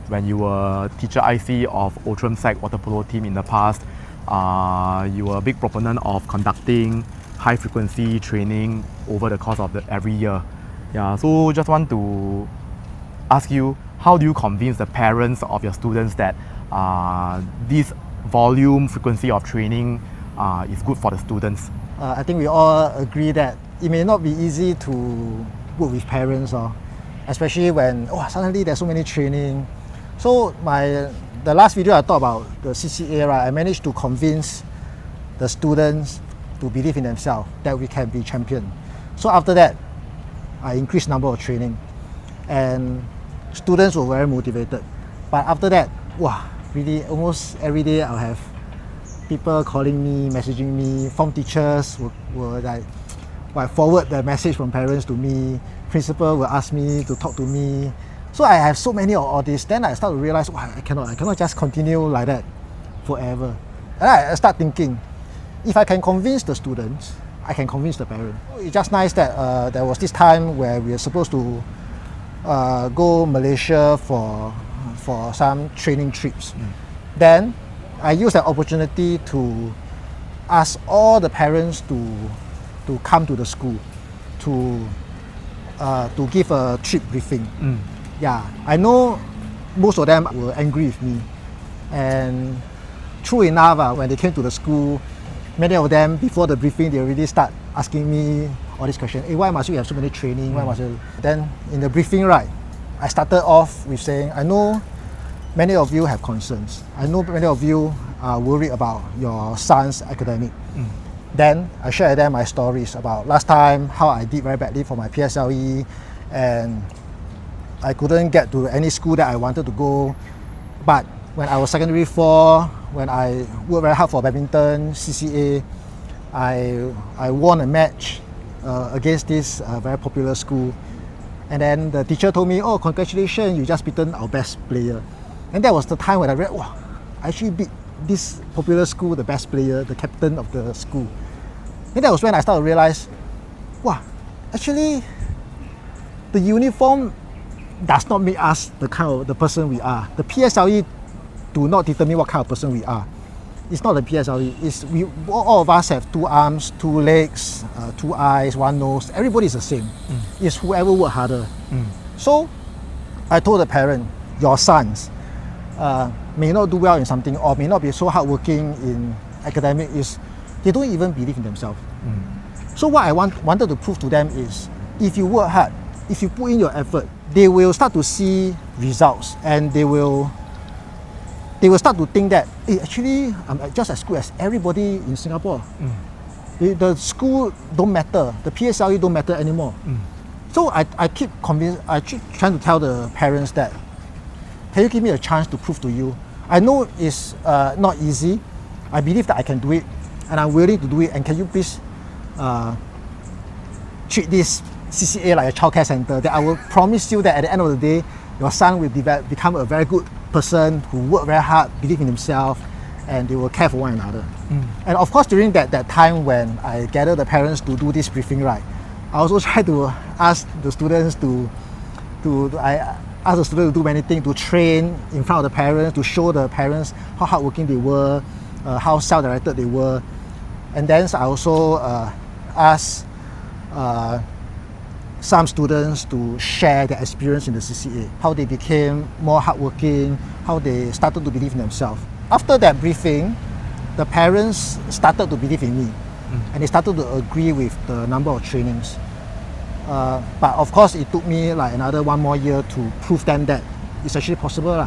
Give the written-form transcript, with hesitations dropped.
when you were teacher IC of Outram Sec water polo team in the past, you were a big proponent of conducting high frequency training over the course of every year. Yeah, so just want to ask you, how do you convince the parents of your students that this volume, frequency of training is good for the students? I think we all agree that it may not be easy to work with parents, especially when suddenly there's so many training. So the last video I talked about the CCA, right? I managed to convince the students to believe in themselves that we can be champion. So after that, I increased number of training, and students were very motivated. But after that, really almost every day I'll have people calling me, messaging me. Form teachers were like forward the message from parents to me. Principal will ask me to talk to me. So I have so many of all this. Then I start to realize, I cannot just continue like that forever. And I start thinking, if I can convince the students, I can convince the parent. It's just nice that there was this time where we were supposed to go Malaysia for some training trips. Then I used that opportunity to ask all the parents to come to the school to give a trip briefing. Yeah, I know most of them were angry with me, and true enough, when they came to the school, many of them before the briefing they already start asking me all these questions. Hey, why must you have so many training? Why must you? Then in the briefing, right, I started off with saying, I know many of you have concerns. I know many of you are worried about your son's academic. Then I shared with them my stories about last time, how I did very badly for my PSLE, and I couldn't get to any school that I wanted to go. But when I was secondary 4, when I worked very hard for badminton, CCA, I won a match against this very popular school. And then the teacher told me, oh, congratulations, you just beaten our best player. And that was the time when I realized, I actually beat this popular school, the best player, the captain of the school. And that was when I started to realize, actually, the uniform does not make us the person we are. The PSLE do not determine what kind of person we are. It's not the PSLE. It's all of us have 2 arms, 2 legs, 2 eyes, 1 nose. Everybody is the same. It's whoever work harder. So I told the parent, your sons may not do well in something or may not be so hardworking in academic, is they don't even believe in themselves. So what I wanted to prove to them is, if you work hard, if you put in your effort, they will start to see results, and they will start to think that, hey, actually I'm just as good as everybody in Singapore. The school don't matter, the PSLE don't matter anymore. So I keep trying to tell the parents that, can you give me a chance to prove to you? I know it's not easy. I believe that I can do it, and I'm willing to do it. And can you please treat this CCA like a childcare center? That I will promise you that at the end of the day, your son will become a very good person who work very hard, believe in himself, and they will care for one another. And of course, during that time when I gathered the parents to do this briefing, right, I also try to ask the students to do many things, to train in front of the parents, to show the parents how hardworking they were, how self-directed they were. And then I also asked some students to share their experience in the CCA, how they became more hardworking, how they started to believe in themselves. After that briefing, the parents started to believe in me, and they started to agree with the number of trainings. But of course, it took me like another 1 more year to prove them that it's actually possible.